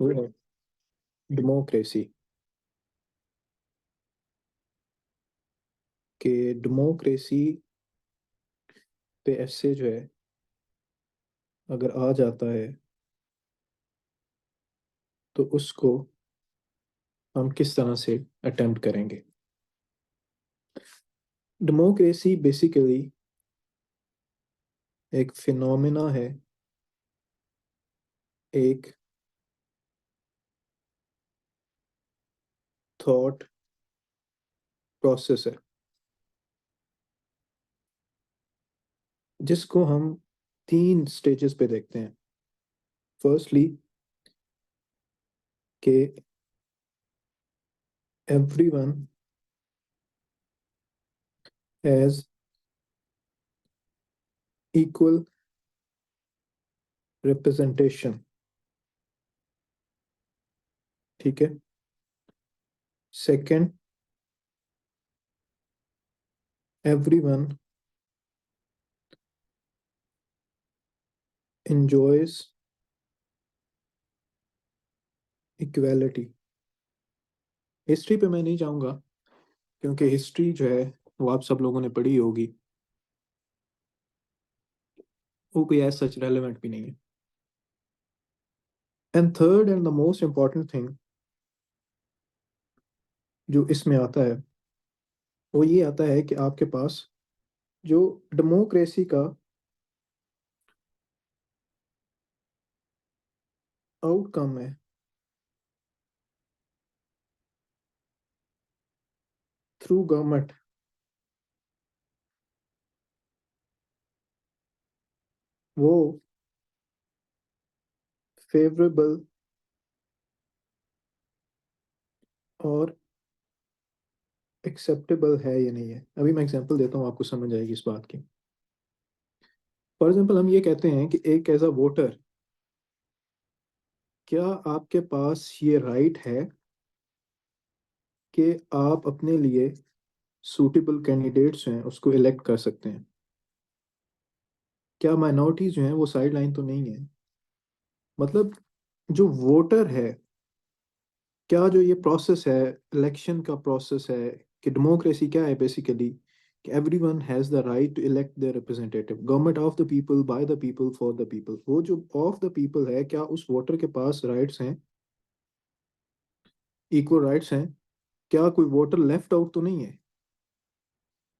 वो है डेमोक्रेसी। के डेमोक्रेसी पे ऐसे जो है, अगर आ जाता है तो उसको हम किस तरह से अटेम्प्ट करेंगे। डेमोक्रेसी बेसिकली एक फिनोमिना है, एक थॉट प्रोसेस है, जिसको हम तीन स्टेजेस पे देखते हैं। फर्स्टली कि एवरीवन हैज इक्वल रिप्रेजेंटेशन। ठीक है। Second, everyone enjoys equality. History पे मैं नहीं जाऊंगा, क्योंकि हिस्ट्री जो है वो आप सब लोगों ने पढ़ी होगी, वो कोई एज सच रेलेवेंट भी नहीं है। And third and the most important thing जो इसमें आता है, वो ये आता है कि आपके पास जो डेमोक्रेसी का आउटकम है थ्रू गवर्नमेंट, वो फेवरेबल और एक्सेप्टेबल है या नहीं है। अभी मैं एग्जांपल देता हूँ, आपको समझ आएगी इस बात की। फॉर एग्जांपल हम ये कहते हैं कि एक एज अ वोटर, क्या आपके पास ये राइट है कि आप अपने लिए सूटेबल कैंडिडेट्स हैं उसको इलेक्ट कर सकते हैं। क्या माइनॉरिटीज जो हैं वो साइड लाइन तो नहीं है। मतलब जो वोटर है, क्या जो ये प्रोसेस है, इलेक्शन का प्रोसेस है, कि डेमोक्रेसी क्या है बेसिकली, कि everyone has the right to elect their representative, government of the people, by the people, for the people. वो जो ऑफ द पीपल है, क्या उस वोटर के पास राइट्स हैं, इक्वल राइट्स हैं। क्या कोई वोटर लेफ्ट आउट तो नहीं है।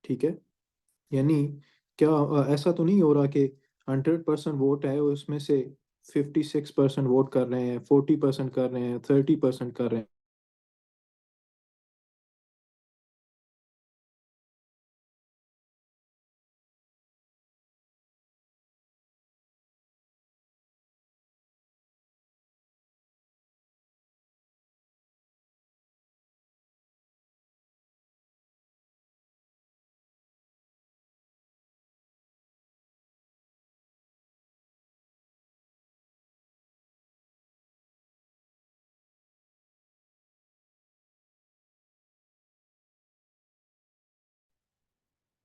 ठीक है। यानी क्या ऐसा तो नहीं हो रहा कि 100% वोट है, उसमें से 56% वोट कर रहे हैं, 40% कर रहे हैं, 30% कर रहे हैं।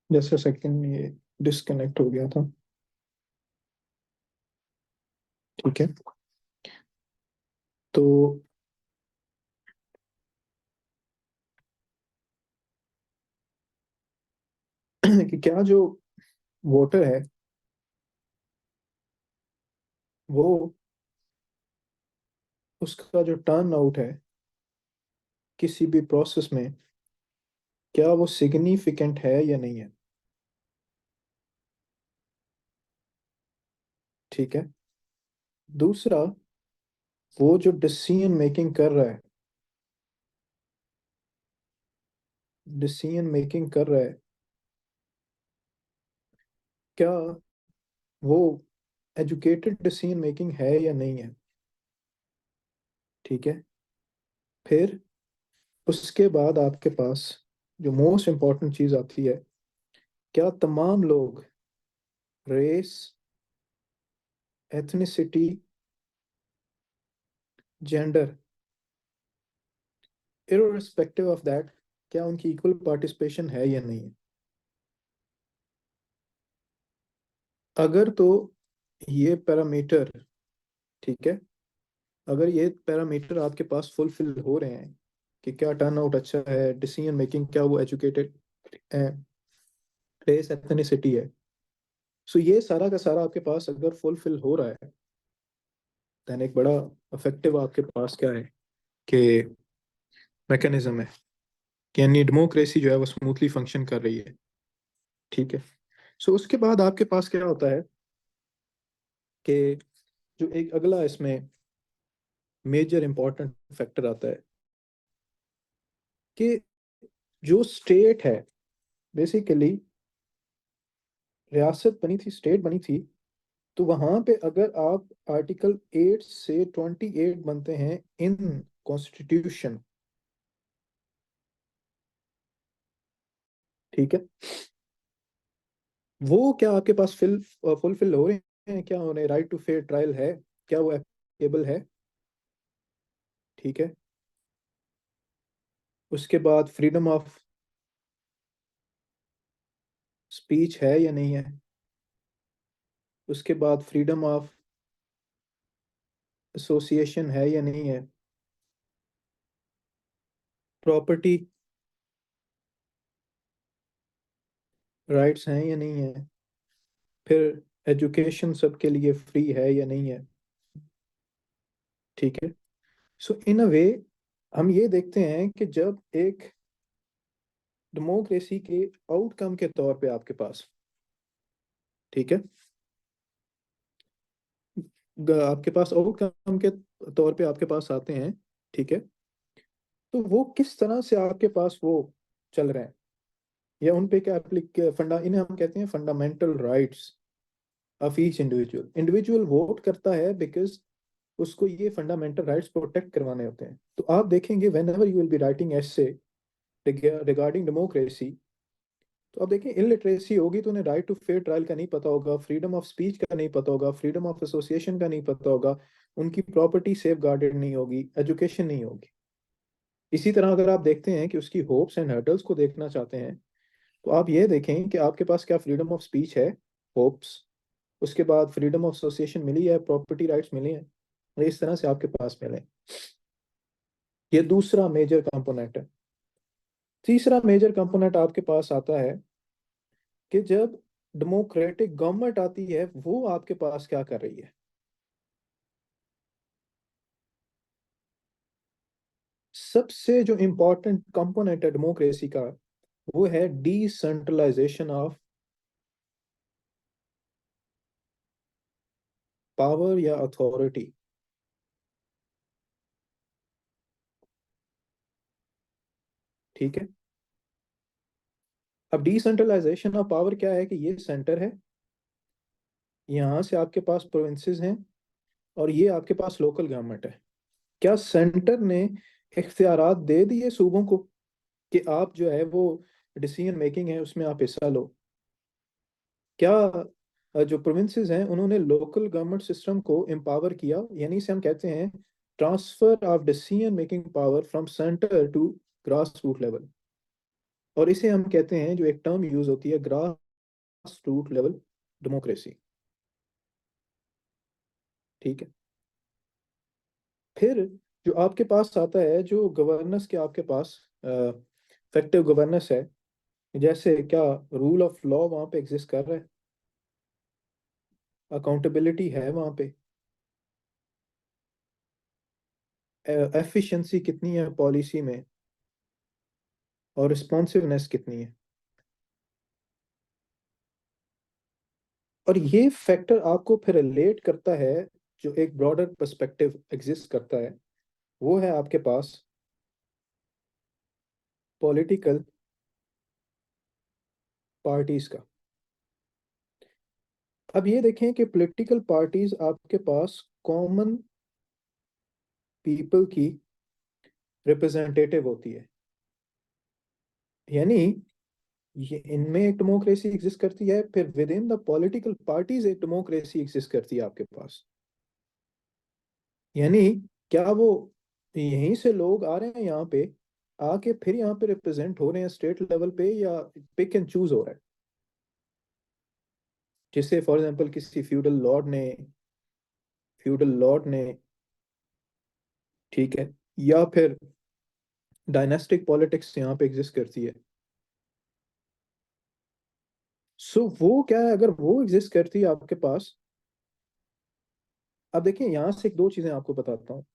जैसे सेकंड में ये डिस्कनेक्ट हो गया था। ठीक है। तो कि क्या जो वोटर है वो, उसका जो टर्न आउट है किसी भी प्रोसेस में, क्या वो सिग्निफिकेंट है या नहीं है। ठीक है। दूसरा, वो जो डिसीजन मेकिंग कर रहा है, डिसीजन मेकिंग कर रहा है, क्या वो एजुकेटेड डिसीजन मेकिंग है या नहीं है। ठीक है। फिर उसके बाद आपके पास जो मोस्ट इम्पॉर्टेंट चीज आती है, क्या तमाम लोग race, ethnicity, gender, irrespective of that, क्या उनकी इक्वल पार्टिसिपेशन है या नहीं है। अगर तो ये पैरामीटर, ठीक है, अगर ये पैरामीटर आपके पास फुलफिल हो रहे हैं कि क्या टर्न आउट अच्छा है, डिसीजन मेकिंग क्या वो एजुकेटेड है, रेस एथनिसिटी है, सो ये सारा का सारा आपके पास अगर फुलफिल हो रहा है, देन एक बड़ा इफेक्टिव आपके पास क्या है कि मैकेनिज्म है कि यानी डेमोक्रेसी जो है वो स्मूथली फंक्शन कर रही है। ठीक है। सो उसके बाद आपके पास क्या होता है कि जो एक अगला इसमें मेजर इंपॉर्टेंट फैक्टर आता है कि जो स्टेट है, बेसिकली रियासत बनी थी, स्टेट बनी थी, तो वहां पे अगर आप आर्टिकल 8 से 28 बनते हैं इन कॉन्स्टिट्यूशन, ठीक है, वो क्या आपके पास फुलफिल हो रहे हैं, क्या हो रहे हैं, राइट टू फेयर ट्रायल है, क्या वो एप्लीकेबल है, ठीक है। उसके बाद फ्रीडम ऑफ स्पीच है या नहीं है, उसके बाद फ्रीडम ऑफ एसोसिएशन है या नहीं है, प्रॉपर्टी राइट्स हैं या नहीं है, फिर एजुकेशन सबके लिए फ्री है या नहीं है, ठीक है। सो इन अ वे हम ये देखते हैं कि जब एक डेमोक्रेसी के आउटकम के तौर पे आपके पास, ठीक है, आपके पास आउटकम के तौर पे आपके पास आते हैं, ठीक है, तो वो किस तरह से आपके पास वो चल रहे हैं, या उन पे क्या एप्लिक फंडा, इन्हें हम कहते हैं fundamental rights of each individual. Individual vote करता है बिकॉज उसको ये फंडामेंटल राइट्स प्रोटेक्ट करवाने होते हैं। तो आप देखेंगे when ever you will be writing essay regarding democracy, तो आप देखिए इलिटरेसी होगी तो उन्हें राइट टू फेयर ट्रायल का नहीं पता होगा, फ्रीडम ऑफ स्पीच का नहीं पता होगा, फ्रीडम ऑफ एसोसिएशन का नहीं पता होगा, उनकी प्रॉपर्टी सेफ गार्डेड नहीं होगी, एजुकेशन नहीं होगी। इसी तरह अगर आप देखते हैं कि उसकी होप्स एंड हर्डल्स को देखना चाहते हैं, तो आप ये देखें कि आपके पास क्या फ्रीडम ऑफ स्पीच है, होप्स, उसके बाद फ्रीडम ऑफ एसोसिएशन मिली है, प्रॉपर्टी राइट्स मिली हैं, और इस तरह से आपके पास मिले। ये दूसरा मेजर कंपोनेंट है। तीसरा मेजर कंपोनेंट आपके पास आता है कि जब डेमोक्रेटिक गवर्नमेंट आती है वो आपके पास क्या कर रही है। सबसे जो इंपॉर्टेंट कंपोनेंट है डेमोक्रेसी का, वो है डिसेंट्रलाइजेशन ऑफ पावर या अथॉरिटी, ठीक है। अब डिसेंट्रलाइजेशन ऑफ पावर क्या है कि ये सेंटर है, यहाँ से आपके पास प्रोविंसेस हैं, और ये आपके पास लोकल गवर्नमेंट है। क्या सेंटर ने इख्तियारात दे दिए सूबों को कि आप जो है वो डिसीजन मेकिंग है उसमें आप हिस्सा लो? क्या जो प्रोविंसेस हैं उन्होंने लोकल गवर्नमेंट सिस्टम को एम्पावर किया, यानी इसे हम कहते हैं transfer of decision making power from centre to grass root level, और इसे हम कहते हैं, जो एक टर्म यूज होती है, ग्रास रूट लेवल डेमोक्रेसी, ठीक है। फिर जो आपके पास आता है, जो गवर्नेंस के आपके पास इफेक्टिव गवर्नेंस है, जैसे क्या रूल ऑफ लॉ वहां पे एग्जिस्ट कर रहा है, अकाउंटेबिलिटी है वहां पे, एफिशिएंसी कितनी है पॉलिसी में, और रिस्पॉन्सिवनेस कितनी है। और ये फैक्टर आपको फिर रिलेट करता है, जो एक ब्रॉडर पर्सपेक्टिव एग्जिस्ट करता है, वो है आपके पास पॉलिटिकल पार्टीज का। अब ये देखें कि पॉलिटिकल पार्टीज आपके पास कॉमन पीपल की रिप्रेजेंटेटिव होती है, यानी ये इनमें एक डेमोक्रेसी एग्जिस्ट करती है, फिर with in the political parties एक डेमोक्रेसी एग्जिस्ट करती है आपके पास। यानी क्या वो यहीं से लोग आ रहे हैं यहाँ पे, आके फिर यहाँ पे रिप्रेजेंट हो रहे हैं स्टेट लेवल पे, या पिक एंड चूज हो रहा है? जिससे फॉर एग्जांपल किसी फ्यूडल लॉर्ड ने ठीक है, या फिर डायनेस्टिक पॉलिटिक्स यहाँ पे एग्जिस्ट करती है। सो वो क्या है, अगर वो एग्जिस्ट करती है आपके पास। अब देखिए यहाँ से एक दो चीजें आपको बताता हूँ।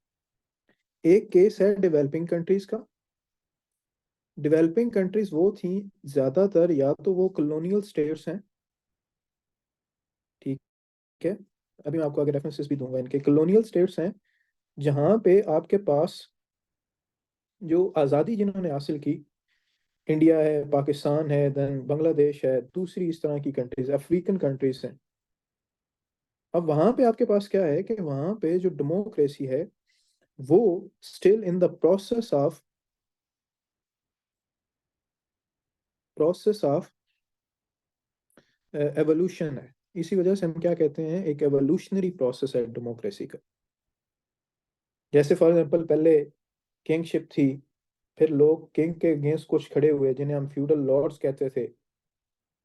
एक केस है डेवलपिंग कंट्रीज का। डेवलपिंग कंट्रीज वो थी ज्यादातर, या तो वो कॉलोनियल स्टेट्स हैं, ठीक है। अभी मैं आपको आगे रेफरेंसेस भी दूंगा, इनके कॉलोनियल स्टेट्स हैं जहाँ पे आपके पास जो आज़ादी जिन्होंने हासिल की, इंडिया है, पाकिस्तान है, देन बांग्लादेश है, दूसरी इस तरह की कंट्रीज, अफ्रीकन कंट्रीज हैं। अब वहां पे आपके पास क्या है कि वहां पे जो डेमोक्रेसी है वो still in the process of evolution है। इसी वजह से हम क्या कहते हैं, एक एवोल्यूशनरी प्रोसेस है डेमोक्रेसी का। जैसे फॉर एग्जांपल पहले किंगशिप थी, फिर लोग किंग के अगेंस्ट कुछ खड़े हुए जिन्हें हम फ्यूडल लॉर्ड्स कहते थे।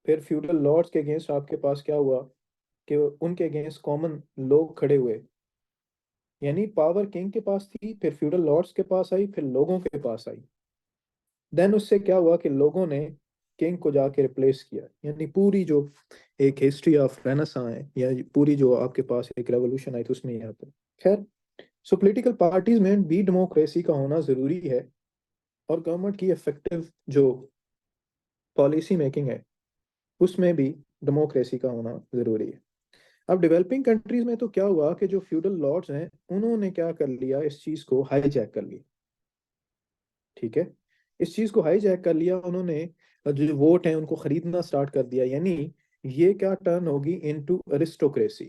फिर फ्यूडल लॉर्ड्स के अगेंस्ट आपके पास क्या हुआ कि उनके अगेंस्ट कॉमन लोग खड़े हुए। यानी पावर किंग के पास थी, फिर फ्यूडल लॉर्ड्स के पास आई, फिर लोगों के पास आई। देन उससे क्या हुआ कि लोगों ने किंग को जाके रिप्लेस किया। यानी पूरी जो एक हिस्ट्री ऑफ रेनेसां है, या पूरी जो आपके पास एक रेवोल्यूशन आई, तो उसमें ये आता है। खैर, सो पॉलिटिकल पार्टीज में भी डेमोक्रेसी का होना जरूरी है, और गवर्नमेंट की इफेक्टिव जो पॉलिसी मेकिंग है उसमें भी डेमोक्रेसी का होना जरूरी है। अब डेवलपिंग कंट्रीज में तो क्या हुआ कि जो फ्यूडल लॉर्ड्स हैं उन्होंने क्या कर लिया, इस चीज को हाईजैक कर लिया। ठीक है, इस चीज को हाईजैक कर लिया उन्होंने। जो वोट है उनको खरीदना स्टार्ट कर दिया। यानी ये क्या टर्न होगी इनटू अरिस्टोक्रेसी।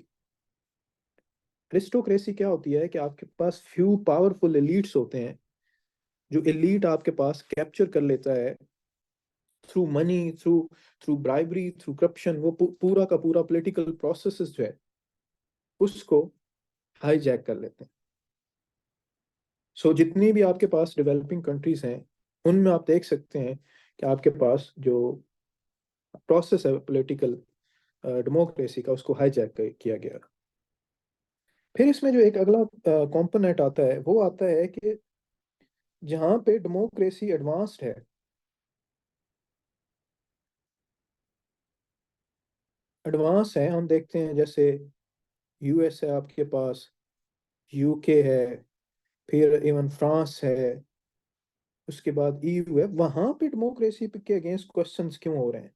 अरिस्टोक्रेसी क्या होती है कि आपके पास फ्यू पावरफुल एलीट्स होते हैं, जो एलीट आपके पास कैप्चर कर लेता है through money, through through bribery, through corruption. वो पूरा का पूरा पॉलिटिकल प्रोसेस जो है उसको हाईजैक कर लेते हैं। सो जितनी भी आपके पास डेवलपिंग कंट्रीज हैं उनमें आप देख सकते हैं कि आपके पास जो प्रोसेस है पॉलिटिकल डेमोक्रेसी का, उसको हाईजैक किया गया। फिर इसमें जो एक अगला कंपोनेंट आता है वो आता है कि जहाँ पे डेमोक्रेसी एडवांस्ड है, एडवांस है, हम देखते हैं जैसे यूएस है आपके पास, यूके है, फिर इवन फ्रांस है, उसके बाद ईयू है। वहां पे डेमोक्रेसी के अगेंस्ट क्वेश्चंस क्यों हो रहे हैं?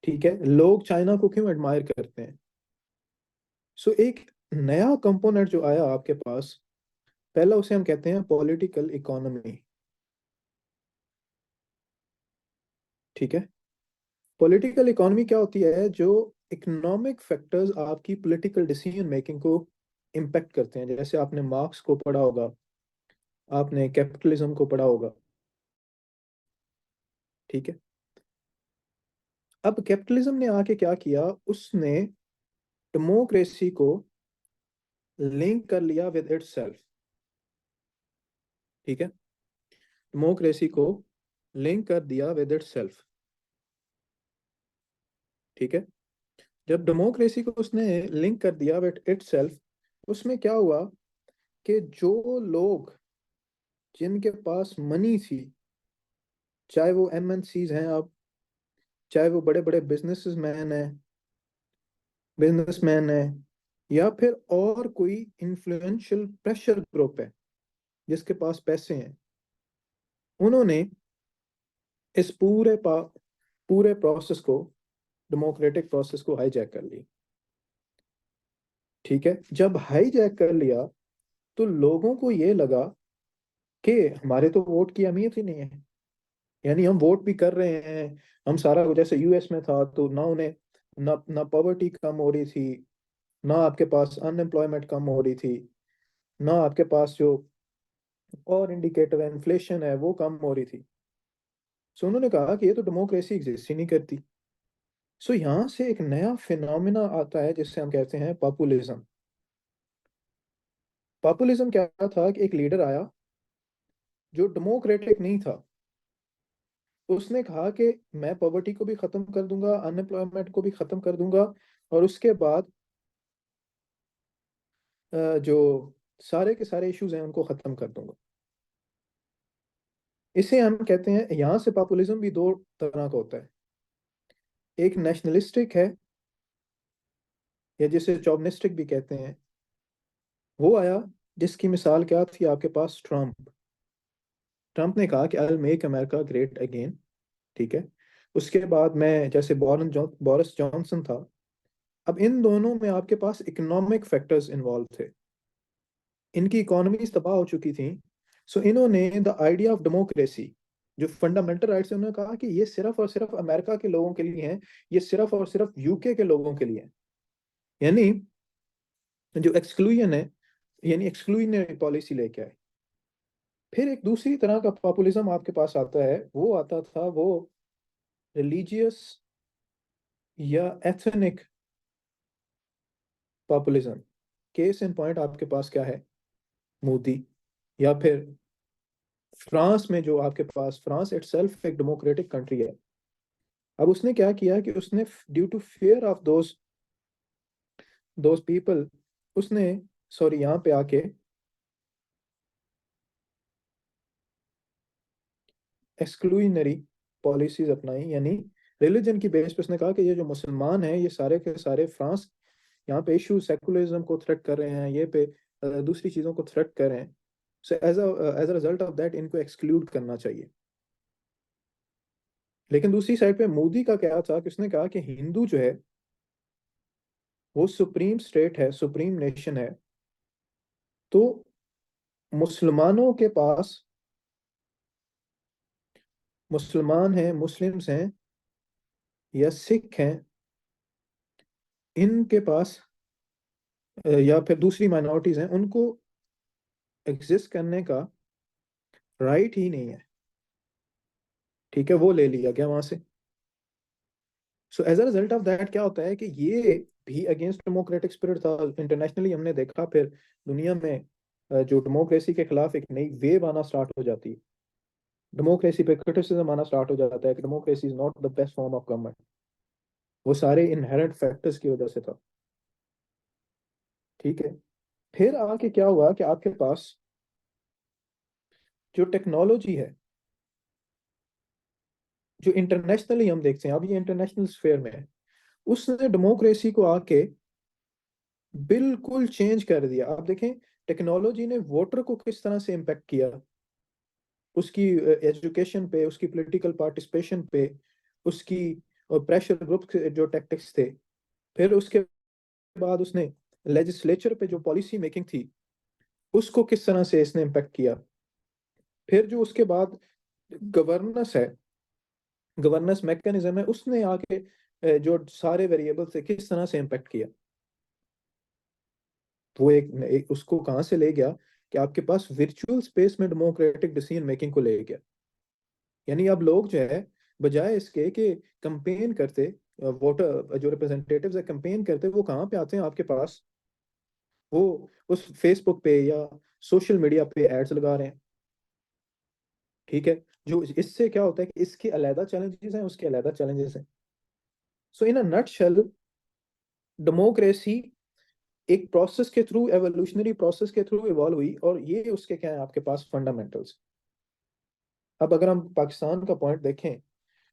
ठीक है, लोग चाइना को क्यों एडमायर करते हैं? सो एक नया कंपोनेंट जो आया आपके पास, पहला उसे हम कहते हैं पॉलिटिकल इकोनॉमी। ठीक है, पॉलिटिकल इकोनॉमी क्या होती है? जो इकोनॉमिक फैक्टर्स आपकी पॉलिटिकल डिसीजन मेकिंग को इम्पेक्ट करते हैं। जैसे आपने मार्क्स को पढ़ा होगा, आपने कैपिटलिज्म को पढ़ा होगा। ठीक है, अब कैपिटलिज्म ने आके क्या किया, उसने डेमोक्रेसी को लिंक कर लिया विद इटसेल्फ। ठीक है, डेमोक्रेसी को लिंक कर दिया विद इटसेल्फ। ठीक है, जब डेमोक्रेसी को उसने लिंक कर दिया विद इटसेल्फ, उसमें क्या हुआ कि जो लोग जिनके पास मनी थी, चाहे वो एमएनसीज हैं, आप चाहे वो बड़े बड़े बिजनेसमैन है, या फिर और कोई इन्फ्लुएंशियल प्रेशर ग्रुप है जिसके पास पैसे हैं, उन्होंने इस पूरे प्रोसेस को, डेमोक्रेटिक प्रोसेस को हाईजैक कर लिया। ठीक है, जब हाईजैक कर लिया तो लोगों को ये लगा कि हमारे तो वोट की अहमियत ही नहीं है। यानी हम वोट भी कर रहे हैं, हम सारा कुछ, जैसे यूएस में था तो ना उन्हें, ना पॉवर्टी कम हो रही थी, ना आपके पास अनएम्प्लॉयमेंट कम हो रही थी, ना आपके पास जो और इंडिकेटर है इन्फ्लेशन है वो कम हो रही थी। सो उन्होंने कहा कि ये तो डेमोक्रेसी एग्जिस्ट ही नहीं करती। सो यहाँ से एक नया फिनोमिना आता है जिससे हम कहते हैं पॉपुलिज्म। पॉपुलिज्म क्या था कि एक लीडर आया जो डेमोक्रेटिक नहीं था। उसने कहा कि मैं पॉवर्टी को भी खत्म कर दूंगा, अनएम्प्लॉयमेंट को भी खत्म कर दूंगा, और उसके बाद जो सारे के सारे इश्यूज हैं उनको खत्म कर दूंगा। इसे हम कहते हैं, यहाँ से पॉपुलिज्म भी दो तरह का होता है। एक नेशनलिस्टिक है, या जिसे चॉवनिस्टिक भी कहते हैं, वो आया, जिसकी मिसाल क्या थी आपके पास, ट्रम्प। ट्रम्प ने कहा कि I will make America great again. ठीक है। उसके बाद में जैसे बोरिस जॉनसन था। अब इन दोनों में आपके पास इकोनॉमिक फैक्टर्स इन्वॉल्व थे, इनकी इकोनॉमीज तबाह हो चुकी थी। सो इन्होंने द आइडिया ऑफ डेमोक्रेसी, जो फंडामेंटल राइट्स है, उन्होंने कहा कि ये सिर्फ और सिर्फ अमेरिका के लोगों के लिए हैं, ये सिर्फ और सिर्फ यूके के लोगों के लिए हैं। यानी जो एक्सक्लूजन है, यानी एक्सक्लूजनरी पॉलिसी लेके आए। फिर एक दूसरी तरह का पॉपुलिज्म आपके पास आता है, वो आता था वो रिलीजियस या ethnic populism. Case in point आपके पास क्या है, मोदी। या फिर फ्रांस में, जो आपके पास फ्रांस इटसेल्फ एक डेमोक्रेटिक कंट्री है। अब उसने क्या किया कि उसने due to fear of those people, उसने, सॉरी, यहाँ पे आके एक्सक्लूजनरी पॉलिसीज अपनाई। यानी रिलीजन की बेस पे उसने कहा कि ये जो मुसलमान हैं, ये सारे के सारे फ्रांस, यहाँ पे इशू सेकुलरिज्म को थ्रेट कर रहे हैं, ये पे दूसरी चीज़ों को थ्रेट कर रहे हैं। So as a result of that इनको एक्सक्लूड करना चाहिए। लेकिन दूसरी साइड पे मोदी का क्या था कि उसने कहा कि हिंदू जो है वो सुप्रीम स्टेट है, सुप्रीम नेशन है। तो मुसलमानों के पास, मुसलमान हैं, मुस्लिम्स हैं, या सिख हैं, इनके पास या फिर दूसरी माइनॉरिटीज हैं, उनको एग्जिस्ट करने का राइट ही नहीं है। ठीक है, वो ले लिया गया वहां से। So as a result of that क्या होता है कि ये भी अगेंस्ट डेमोक्रेटिक स्पिरिट था। इंटरनेशनली हमने देखा, फिर दुनिया में जो डेमोक्रेसी के खिलाफ एक नई वेव आना स्टार्ट हो जाती है। डेमोक्रेसी पे क्रिटिसिज्म आना स्टार्ट हो जाता है कि democracy is not the best form of government. वो सारे इनहेरेंट फैक्टर्स की वजह से था। ठीक है। फिर आके क्या हुआ कि आपके पास जो टेक्नोलॉजी है, जो इंटरनेशनली हम देखते हैं, अब ये इंटरनेशनल स्फेयर में है, उसने डेमोक्रेसी को आके बिल्कुल चेंज कर दिया। आप देखें, टेक्नोलॉजी ने वोटर को किस तरह से इम्पेक्ट किया, उसकी एजुकेशन पे, उसकी पॉलिटिकल पार्टिसिपेशन पे, उसकी प्रेशर ग्रुप जो टैक्टिक्स थे। फिर उसके बाद उसने लेजिस्लेचर पे जो पॉलिसी मेकिंग थी, उसको किस तरह से इसने इम्पेक्ट किया। फिर जो उसके बाद गवर्नेंस है, गवर्नेंस मैकेनिज्म है, उसने आके जो सारे वेरिएबल से किस तरह से इम्पेक्ट किया। तो वो एक उसको कहाँ से ले गया कि आपके पास वर्चुअल स्पेस में डेमोक्रेटिक डिसीजन मेकिंग को ले गया। यानी अब लोग जो है, बजाय इसके कि कंपेन करते, वोटर जो रिप्रेजेंटेटिव्स है कंपेन करते, वो कहाँ पे आते हैं आपके पास, वो उस फेसबुक पे या सोशल मीडिया पे एड्स लगा रहे हैं। ठीक है। जो इससे क्या होता है कि इसके अलग चैलेंजेस हैं, उसके अलग चैलेंजेस हैं। सो इन अ नटशेल, डेमोक्रेसी एक प्रोसेस के थ्रू, एवोल्यूशनरी प्रोसेस के थ्रू इवॉल्व हुई, और ये उसके क्या है आपके पास फंडामेंटल्स। अब अगर हम पाकिस्तान का पॉइंट देखें,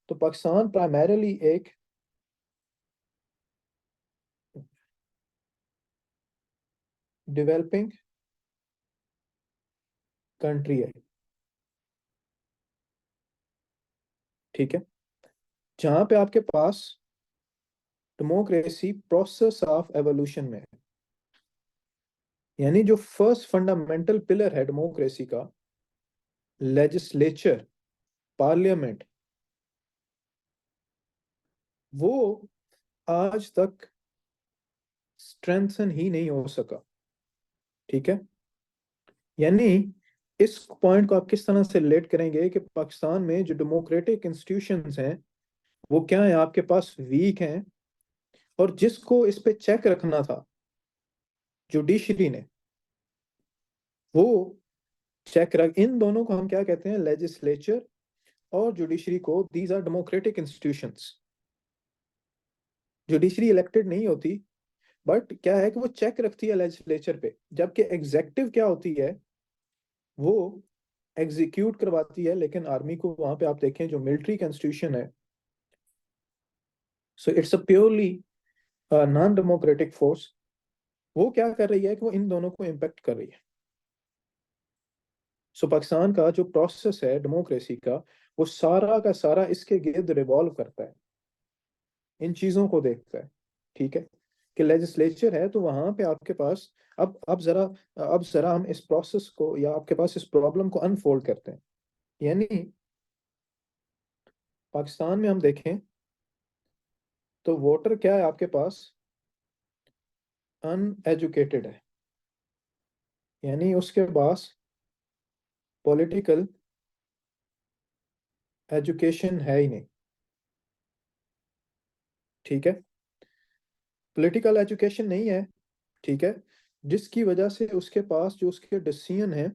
तो पाकिस्तान प्राइमरीली एक डेवलपिंग कंट्री है। ठीक है। जहां पे आपके पास डेमोक्रेसी प्रोसेस ऑफ एवोल्यूशन में है। यानी जो फर्स्ट फंडामेंटल पिलर है डेमोक्रेसी का, लेजिस्लेचर, पार्लियामेंट, वो आज तक स्ट्रेंथन ही नहीं हो सका। ठीक है। यानी इस पॉइंट को आप किस तरह से रिलेट करेंगे कि पाकिस्तान में जो डेमोक्रेटिक इंस्टीट्यूशंस हैं, वो क्या है आपके पास, वीक हैं। और जिसको इस पे चेक रखना था, जुडिशरी ने, वो चेक रख, इन दोनों को हम क्या कहते हैं, लेजिस्लेचर और जुडिशरी को, these are democratic institutions. Judiciary elected नहीं होती, बट क्या है कि वो चेक रखती है लेजिस्लेचर पे, जबकि एग्जेक्टिव क्या होती है, वो एग्जीक्यूट करवाती है। लेकिन आर्मी को वहां पे आप देखें, जो मिलिट्री कॉन्स्टिट्यूशन है, so it's a purely non democratic force. वो क्या कर रही है कि वो इन दोनों को इम्पेक्ट कर रही है। सो पाकिस्तान का जो प्रोसेस है डेमोक्रेसी का, वो सारा का सारा इसके गिर्द रिवॉल्व करता है, इन चीजों को देखता है। ठीक है, कि लेजिस्लेचर है तो वहां पे आपके पास, अब जरा हम इस प्रोसेस को, या आपके पास इस प्रॉब्लम को अनफोल्ड करते हैं। यानी पाकिस्तान में हम देखें तो वोटर क्या है आपके पास, अनएजुकेटेड है, यानी उसके पास पॉलिटिकल एजुकेशन है ही नहीं। ठीक है, पॉलिटिकल एजुकेशन नहीं है। ठीक है, जिसकी वजह से उसके पास जो उसके डिसीजन है,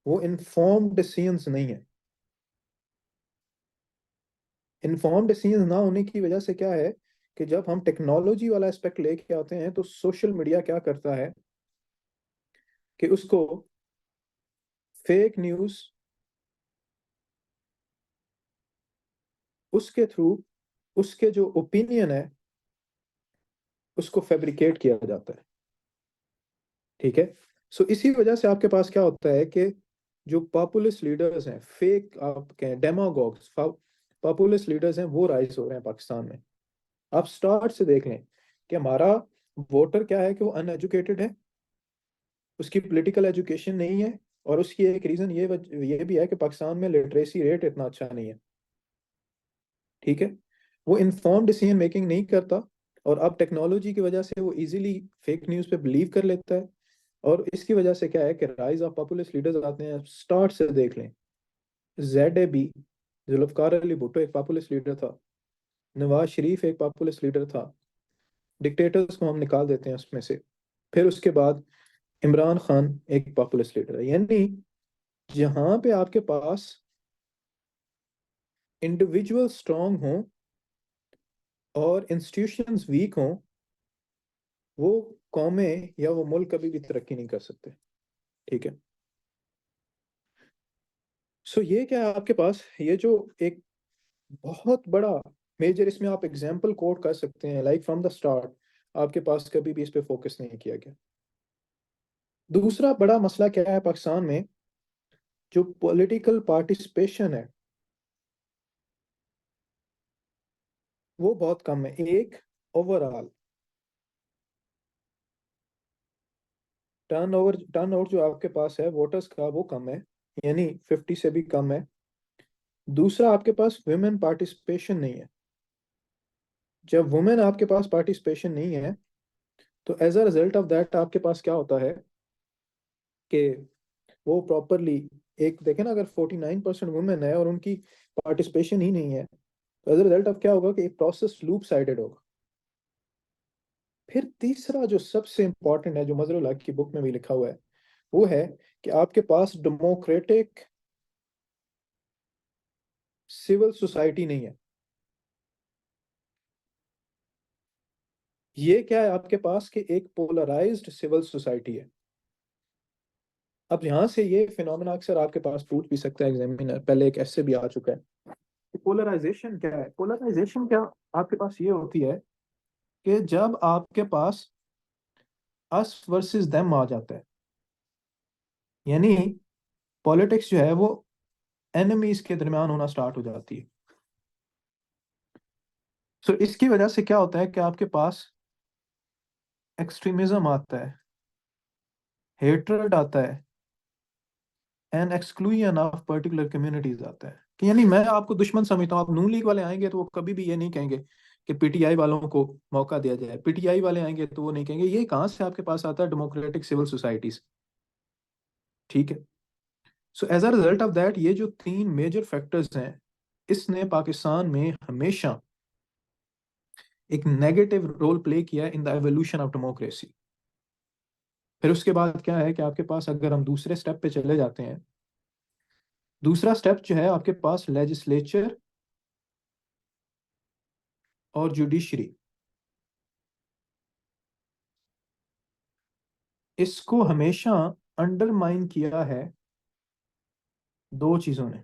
वो इन्फॉर्म्ड डिसीजंस नहीं है। इन्फॉर्म्ड डिसीजन ना होने की वजह से क्या है कि जब हम टेक्नोलॉजी वाला एस्पेक्ट लेके आते हैं, तो सोशल मीडिया क्या करता है कि उसको फेक न्यूज, उसके थ्रू उसके जो ओपिनियन है उसको फैब्रिकेट किया जाता है। ठीक है, सो इसी वजह से आपके पास क्या होता है कि जो पॉपुलिस्ट लीडर्स हैं, फेक आप कहें डेमागोग्स, पॉपुलिस्ट लीडर्स हैं, वो राइज हो रहे हैं पाकिस्तान में। आप स्टार्ट से देख लें कि हमारा वोटर क्या है कि वो अनएजुकेटेड है, उसकी पॉलिटिकल एजुकेशन नहीं है। और उसकी एक रीजन ये भी है कि पाकिस्तान में लिटरेसी रेट इतना अच्छा नहीं है। ठीक है, वो इन्फॉर्म डिसीजन मेकिंग नहीं करता, और अब टेक्नोलॉजी की वजह से वो इजीली फेक न्यूज़ पे बिलीव कर लेता है। और इसकी वजह से क्या है कि राइज ऑफ पॉपुलिस्ट लीडर्स आते हैं। स्टार्ट से देख लें, ZAB, जुल्फकार अली भुट्टो एक पॉपुलिस्ट लीडर था, नवाज शरीफ एक पॉपुलिस्ट लीडर था, डिक्टेटर्स को हम निकाल देते हैं उसमें से। फिर उसके बाद इमरान खान एक पॉपुलिस्ट लीडर है। यानी जहां पे आपके पास इंडिविजुअल स्ट्रांग हों और इंस्टीट्यूशंस वीक हों, वो कौमें या वो मुल्क कभी भी तरक्की नहीं कर सकते। ठीक है, सो ये क्या है आपके पास, ये जो एक बहुत बड़ा मेजर, इसमें आप एग्जाम्पल कोट कर सकते हैं, लाइक फ्रॉम द स्टार्ट आपके पास कभी भी इस पे फोकस नहीं किया गया। दूसरा बड़ा मसला क्या है पाकिस्तान में, जो पॉलिटिकल पार्टिसिपेशन है वो बहुत कम है। एक, ओवरऑल टर्नओवर जो आपके पास है वोटर्स का, वो कम है, यानी 50 से भी कम है। दूसरा, आपके पास वुमेन पार्टिसिपेशन नहीं है। जब वुमेन आपके पास पार्टिसिपेशन नहीं है, तो as a result of that आपके पास क्या होता है कि वो प्रॉपरली, एक देखें ना, अगर 49% वुमेन है और उनकी पार्टिसिपेशन ही नहीं है, तो एज अ रिजल्ट ऑफ क्या होगा कि एक प्रोसेस लूप साइडेड होगा। फिर तीसरा जो सबसे इंपॉर्टेंट है, जो मजरूल हक की बुक में भी लिखा हुआ है, वो है कि आपके पास डेमोक्रेटिक सिविल सोसाइटी नहीं है। ये क्या है आपके पास कि एक पोलराइज्ड सिविल सोसाइटी है। अब यहाँ से ये फिनोमेना अक्सर आपके पास पूछ भी सकता है एग्जामिनर, पहले एक ऐसे भी आ चुका है। पोलराइजेशन क्या है? पोलराइजेशन क्या आपके पास ये होती है कि जब आपके पास अस वर्सेस देम आ जाता है, यानी पॉलिटिक्स जो है वो एनिमीज के दरमियान होना स्टार्ट हो जाती है। सो इसकी वजह से क्या होता है कि आपके पास एक्सट्रीमिज्म आता है, हेट्रेड आता है, and exclusion of particular communities आता है। कि यानी मैं आपको दुश्मन समझता हूँ, आप नून लीग वाले आएंगे तो वो कभी भी ये नहीं कहेंगे कि PTI वालों को मौका दिया जाए, PTI वाले आएंगे तो वो नहीं कहेंगे। ये कहाँ से आपके पास आता है? Democratic civil societies. ठीक है, so as a result of that, ये जो तीन मेजर फैक्टर्स हैं, इसने पाकिस्तान में हमेशा एक नेगेटिव रोल प्ले किया in the evolution of democracy. फिर उसके बाद क्या है कि आपके पास, अगर हम दूसरे स्टेप पे चले जाते हैं, दूसरा स्टेप जो है आपके पास लेजिस्लेचर और जुडिशरी। इसको हमेशा अंडरमाइन किया है दो चीजों ने।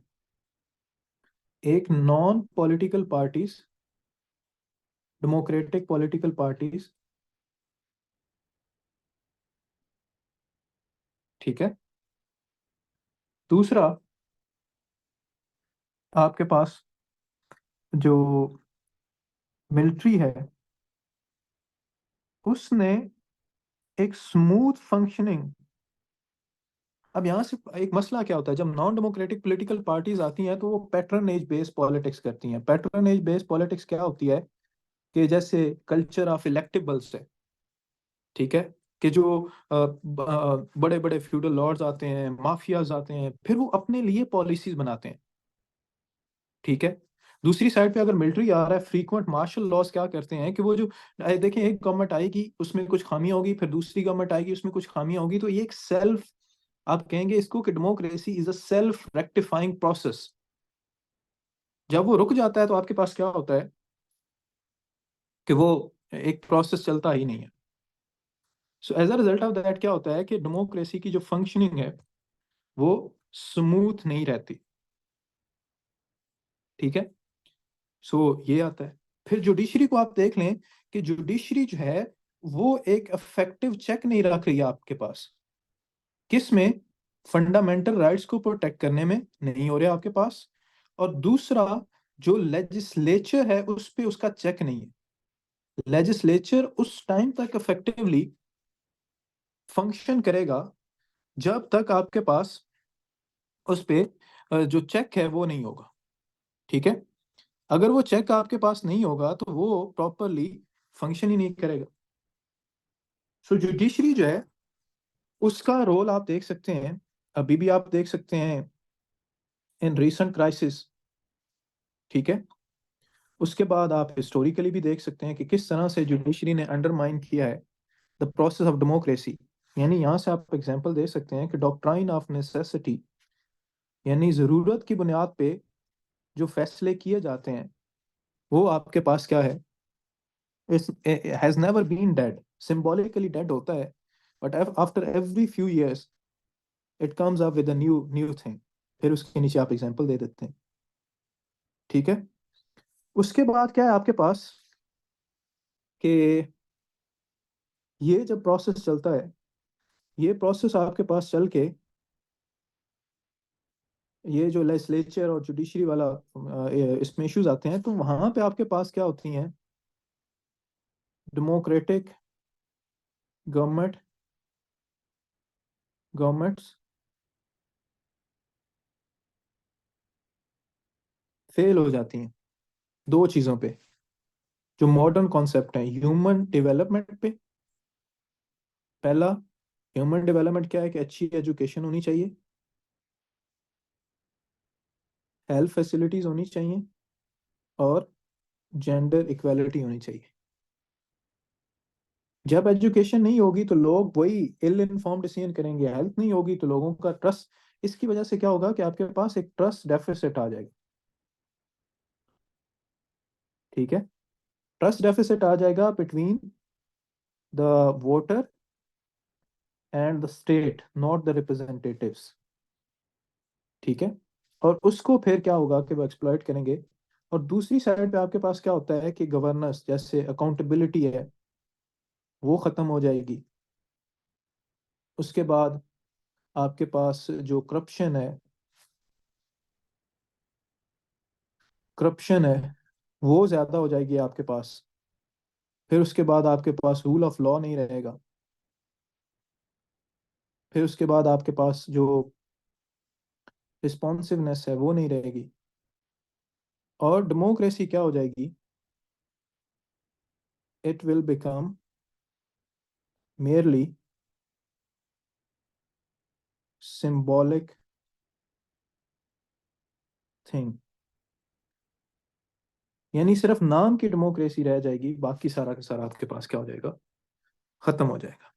एक, non political parties, democratic political parties, ठीक है। दूसरा, आपके पास जो मिलिट्री है, उसने एक स्मूथ फंक्शनिंग। अब यहाँ से एक मसला क्या होता है, जब नॉन डेमोक्रेटिक पॉलिटिकल पार्टीज आती हैं तो वो पैटर्नेज बेस्ड पॉलिटिक्स करती हैं। पैटर्नेज बेस्ड पॉलिटिक्स क्या होती है कि जैसे कल्चर ऑफ इलेक्टेबल्स है, ठीक है, कि जो बड़े बड़े फ्यूडल लॉर्ड्स आते हैं, माफियाज आते हैं, फिर वो अपने लिए पॉलिसीज बनाते हैं, ठीक है। दूसरी साइड पे अगर मिलिट्री आ रहा है, फ्रीक्वेंट मार्शल लॉज क्या करते हैं कि वो जो देखें, एक गवर्नमेंट आएगी उसमें कुछ खामियां होगी, फिर दूसरी गवर्नमेंट आएगी उसमें कुछ खामियां होगी, तो ये एक सेल्फ, आप कहेंगे इसको कि democracy is a self rectifying process. जब वो रुक जाता है तो आपके पास क्या होता है कि वो एक प्रोसेस चलता ही नहीं है। So as a result of that क्या होता है कि डेमोक्रेसी की जो फंक्शनिंग है वो स्मूथ नहीं रहती, ठीक है। सो ये आता है। फिर जुडिशरी को आप देख लें कि जुडिशरी जो है वो एक इफेक्टिव चेक नहीं रख रही है आपके पास। किस में? फंडामेंटल राइट्स को प्रोटेक्ट करने में नहीं हो रहा आपके पास। और दूसरा, जो लेजिस्लेचर है उस पे उसका चेक नहीं है। लेजिस्लेचर उस टाइम तक इफेक्टिवली फंक्शन करेगा जब तक आपके पास उस पे जो चेक है वो नहीं होगा, ठीक है। अगर वो चेक आपके पास नहीं होगा तो वो प्रॉपरली फंक्शन ही नहीं करेगा। सो जुडिशरी जो है उसका रोल आप देख सकते हैं, अभी भी आप देख सकते हैं इन रीसेंट क्राइसिस, ठीक है। उसके बाद आप हिस्टोरिकली भी देख सकते हैं कि किस तरह से जुडिशरी ने अंडरमाइन किया है द प्रोसेस ऑफ डेमोक्रेसी। यानी यहाँ से आप एग्जांपल दे सकते हैं कि डॉक्ट्राइन ऑफ नेसेसिटी, यानी ज़रूरत की बुनियाद पे जो फैसले किए जाते हैं वो आपके पास क्या है, इस has never been dead. Symbolically dead होता है, but after every few years it comes up with a new new thing. फिर उसके नीचे आप एग्जांपल दे देते हैं, ठीक है। उसके बाद क्या है आपके पास कि ये जब प्रोसेस चलता है, ये प्रोसेस आपके पास चल के, ये जो लेजिस्लेचर और जुडिशरी वाला इसमें इश्यूज आते हैं, तो वहां पे आपके पास क्या होती हैं, डेमोक्रेटिक गवर्नमेंट गवर्नमेंट्स फेल हो जाती हैं दो चीजों पे, जो मॉडर्न कॉन्सेप्ट है ह्यूमन डेवलपमेंट पे। पहला, ह्यूमन डेवलपमेंट क्या है कि अच्छी एजुकेशन होनी चाहिए, हेल्थ फैसिलिटीज होनी चाहिए, और जेंडर इक्वालिटी होनी चाहिए। जब एजुकेशन नहीं होगी तो लोग वही इल इन्फॉर्म्ड डिसीजन करेंगे, हेल्थ नहीं होगी तो लोगों का ट्रस्ट, इसकी वजह से क्या होगा कि आपके पास एक ट्रस्ट डेफिसिट आ जाएगा, ठीक है। ट्रस्ट डेफिसिट आ जाएगा between the voter and the state, not the representatives, ठीक है। और उसको फिर क्या होगा कि वो एक्सप्लॉइट करेंगे। और दूसरी साइड पे आपके पास क्या होता है कि गवर्नेंस, जैसे अकाउंटेबिलिटी है, वो खत्म हो जाएगी। उसके बाद आपके पास जो करप्शन है वो ज्यादा हो जाएगी आपके पास। फिर उसके बाद आपके पास रूल ऑफ लॉ नहीं रहेगा। फिर उसके बाद आपके पास जो रिस्पॉन्सिवनेस है वो नहीं रहेगी। और डेमोक्रेसी क्या हो जाएगी, it will become merely symbolic thing. यानी सिर्फ नाम की डेमोक्रेसी रह जाएगी, बाकी सारा का सारा आपके पास क्या हो जाएगा, खत्म हो जाएगा।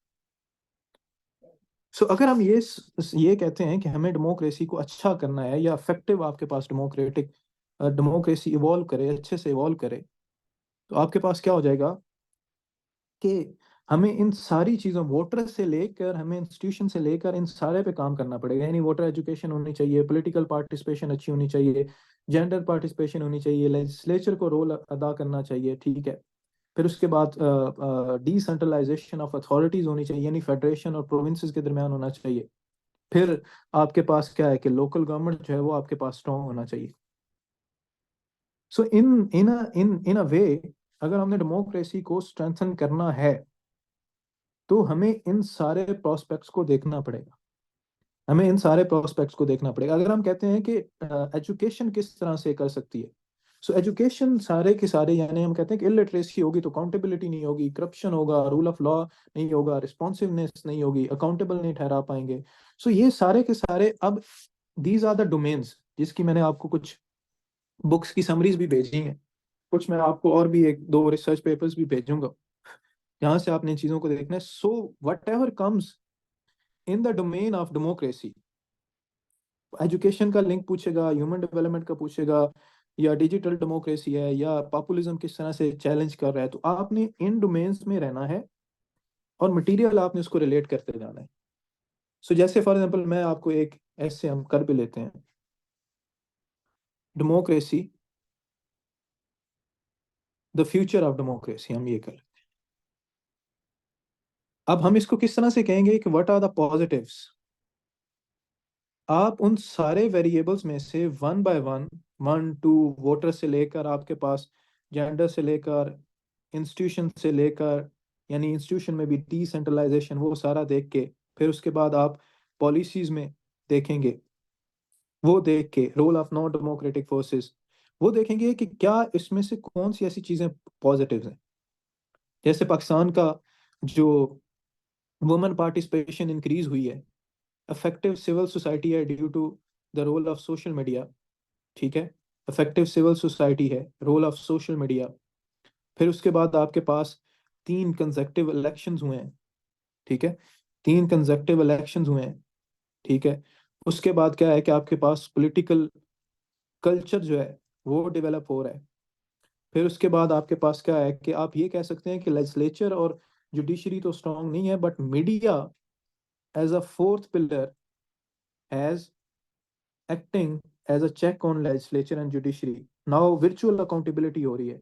सो अगर हम ये कहते हैं कि हमें डेमोक्रेसी को अच्छा करना है या इफेक्टिव आपके पास डेमोक्रेटिक डेमोक्रेसी इवॉल्व करे, अच्छे से इवॉल्व करे, तो आपके पास क्या हो जाएगा कि हमें इन सारी चीज़ों, वोटर से लेकर, हमें इंस्टीट्यूशन से लेकर, इन सारे पे काम करना पड़ेगा। यानी वोटर एजुकेशन होनी चाहिए, पॉलिटिकल पार्टिसिपेशन अच्छी होनी चाहिए, जेंडर पार्टिसिपेशन होनी चाहिए, लेजिस्लेचर को रोल अदा करना चाहिए, ठीक है। फिर उसके बाद डिसेंट्रलाइजेशन ऑफ अथॉरिटीज होनी चाहिए, यानी फेडरेशन और प्रोविंसेस के दरमियान होना चाहिए। फिर आपके पास क्या है कि लोकल गवर्नमेंट जो है वो आपके पास स्ट्रॉन्ग होना चाहिए। सो इन इन अ वे, अगर हमने डेमोक्रेसी को स्ट्रेंथन करना है तो हमें इन सारे प्रोस्पेक्ट्स को देखना पड़ेगा। हमें इन सारे प्रोस्पेक्ट्स को देखना पड़ेगा। अगर हम कहते हैं कि एजुकेशन किस तरह से कर सकती है, सो एजुकेशन सारे के सारे, यानी हम कहते हैं कि इलिटरेसी होगी तो अकाउंटेबिलिटी नहीं होगी, करप्शन होगा, रूल ऑफ लॉ नहीं होगा, रिस्पॉन्सिवनेस नहीं होगी, अकाउंटेबल नहीं ठहरा पाएंगे। सो ये सारे के सारे, अब दीज आर द डोमेन्स जिसकी मैंने आपको कुछ बुक्स की समरीज भी भेजी हैं, कुछ मैं आपको और भी एक दो रिसर्च पेपर्स भी भेजूंगा जहां से आपने इन चीजों को देखना है। So what ever comes in the domain of democracy, education का लिंक पूछेगा, ह्यूमन डेवलपमेंट का पूछेगा, या डिजिटल डेमोक्रेसी है, या पॉपुलिज्म किस तरह से चैलेंज कर रहा है, तो आपने इन डोमेन्स में रहना है और मटेरियल आपने उसको रिलेट करते जाना है। सो जैसे फॉर एग्जांपल मैं आपको एक ऐसे हम कर भी लेते हैं, democracy, the future of democracy, हम ये कर। अब हम इसको किस तरह से कहेंगे कि व्हाट आर द पॉजिटिव्स। आप उन सारे वेरिएबल्स में से one by one, one two, voter से लेकर आपके पास जेंडर से लेकर, इंस्टीट्यूशन से लेकर, यानी इंस्टीट्यूशन में भी डिसेंट्रलाइजेशन, वो सारा देख के, फिर उसके बाद आप पॉलिसीज में देखेंगे, वो देख के role of non democratic forces, वो देखेंगे कि क्या इसमें से कौन सी ऐसी चीजें पॉजिटिव हैं। जैसे पाकिस्तान का जो वुमेन पार्टिसिपेशन इंक्रीज हुई है, इफेक्टिव सिविल सोसाइटी है due to the role of social media, ठीक है, इफेक्टिव सिविल सोसाइटी है, रोल ऑफ सोशल मीडिया। फिर उसके बाद आपके पास 3 कंसेक्टिव इलेक्शंस हुए हैं, ठीक है, 3 कंसेक्टिव इलेक्शंस हुए हैं, ठीक है। उसके बाद क्या है कि आपके पास पॉलिटिकल कल्चर जो है वो डेवलप हो रहा है। फिर उसके बाद आपके पास क्या है कि आप ये कह सकते हैं कि लेजिस्लेचर और जुडिशरी तो स्ट्रांग नहीं है, but media as a fourth pillar has acting as a check on legislature and judiciary. Now virtual accountability हो रही है।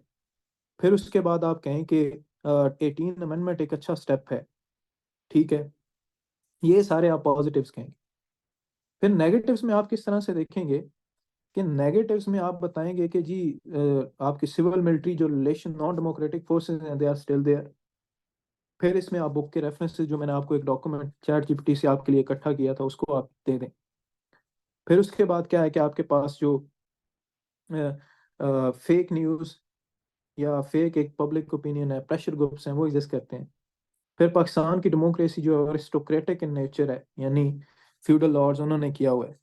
फिर उसके बाद आप कहें कि 18 अमेंडमेंट एक अच्छा स्टेप है, ठीक है। ये सारे आप पॉजिटिव्स कहेंगे। फिर नेगेटिव्स में आप किस तरह से देखेंगे कि नेगेटिव्स में आप बताएंगे कि जी आपकी सिविल मिलिट्री जो रिलेशन नॉन डेमोक्रेटिक फोर्सेस हैं, दे आर स्टिल देयर। फिर इसमें आप बुक के रेफरेंसेस, जो मैंने आपको एक डॉक्यूमेंट चैट जीपीटी से आपके लिए इकट्ठा किया था, उसको आप दे दें। फिर उसके बाद क्या है कि आपके पास जो फेक न्यूज़ या फेक एक पब्लिक ओपिनियन है, प्रेशर ग्रुप्स हैं, वो एग्जिस्ट करते हैं। फिर पाकिस्तान की डेमोक्रेसी जो है अरिस्टोक्रेटिक इन नेचर है, यानी फ्यूडल लॉर्ड्स उन्होंने किया हुआ है।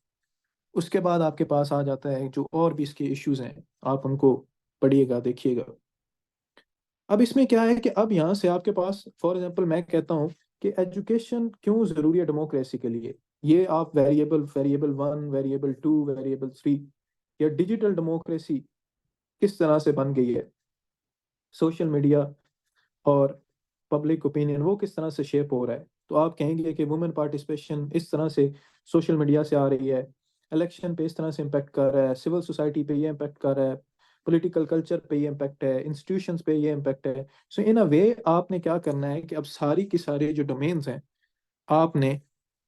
उसके बाद आपके पास आ जाता है जो और भी इसके इश्यूज हैं, आप उनको पढ़िएगा, देखिएगा। अब इसमें क्या है कि अब यहाँ से आपके पास फॉर एग्जांपल मैं कहता हूँ कि एजुकेशन क्यों ज़रूरी है डेमोक्रेसी के लिए। ये आप वेरिएबल, वेरिएबल 1, वेरिएबल 2, वेरिएबल 3, या डिजिटल डेमोक्रेसी किस तरह से बन गई है, सोशल मीडिया और पब्लिक ओपिनियन वो किस तरह से शेप हो रहा है, तो आप कहेंगे कि वुमेन पार्टिसिपेशन इस तरह से सोशल मीडिया से आ रही है, इलेक्शन पे इस तरह से इम्पेक्ट कर रहा है, सिविल सोसाइटी पे ये इम्पेक्ट कर रहा है, पॉलिटिकल कल्चर पे ये इम्पेक्ट है, इंस्टीट्यूशंस पे ये इम्पेक्ट है। सो इन अ वे आपने क्या करना है कि अब सारी की सारी जो डोमेन्स हैं, आपने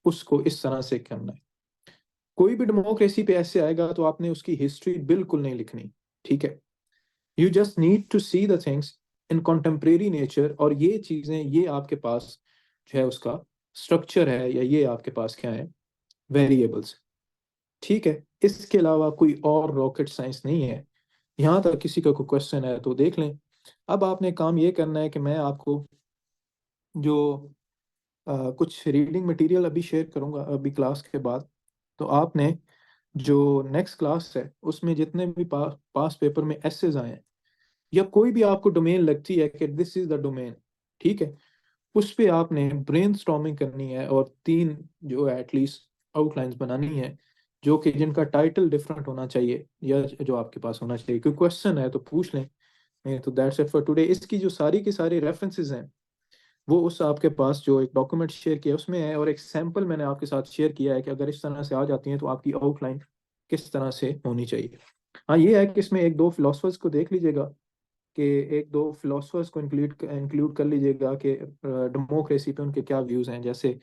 उसको इस तरह से करना है। कोई भी डेमोक्रेसी पे ऐसे आएगा तो आपने उसकी हिस्ट्री बिल्कुल नहीं लिखनी, ठीक है। You just need to see the things in contemporary nature, और ये चीजें, ये आपके पास जो है उसका स्ट्रक्चर है, या ये आपके पास क्या है, वेरिएबल्स, ठीक है। इसके अलावा कोई और रॉकेट साइंस नहीं है। यहाँ तक किसी का कोई क्वेश्चन है तो देख लें। अब आपने काम ये करना है कि मैं आपको जो कुछ रीडिंग मटेरियल अभी शेयर करूंगा अभी क्लास के बाद, तो आपने जो नेक्स्ट क्लास है उसमें जितने भी पास पेपर में एसेज आए हैं, या कोई भी आपको डोमेन लगती है कि दिस इज द डोमेन, ठीक है, उस पे आपने ब्रेनस्टॉर्मिंग करनी है और 3 जो है एटलीस्ट आउटलाइंस बनानी है, जो कि जिनका टाइटल डिफरेंट होना चाहिए, या जो आपके पास होना चाहिए। कोई क्वेश्चन है तो पूछ लें, नहीं तो दैट्स इट फॉर टुडे। इसकी जो सारी की सारी रेफरेंसेस हैं वो उस आपके पास जो एक डॉक्यूमेंट शेयर किया उसमें है, और एक सैंपल मैंने आपके साथ शेयर किया है कि अगर इस तरह से आ जाती है तो आपकी आउटलाइन किस तरह से होनी चाहिए। हाँ ये है कि इसमें एक दो फिलोसफर्स को देख लीजिएगा, कि एक दो फिलोसफर्स को इंक्लूड इंक्लूड कर लीजिएगा कि डेमोक्रेसी पे उनके क्या व्यूज हैं। जैसे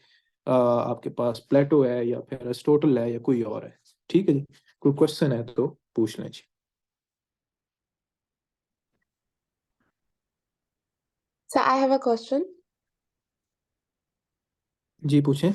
आपके पास प्लेटो है, या फिर अरिस्टोटल है, या कोई और है। ठीक है जी, कोई क्वेश्चन है तो पूछ लें जी। So I have a question. जी पूछें।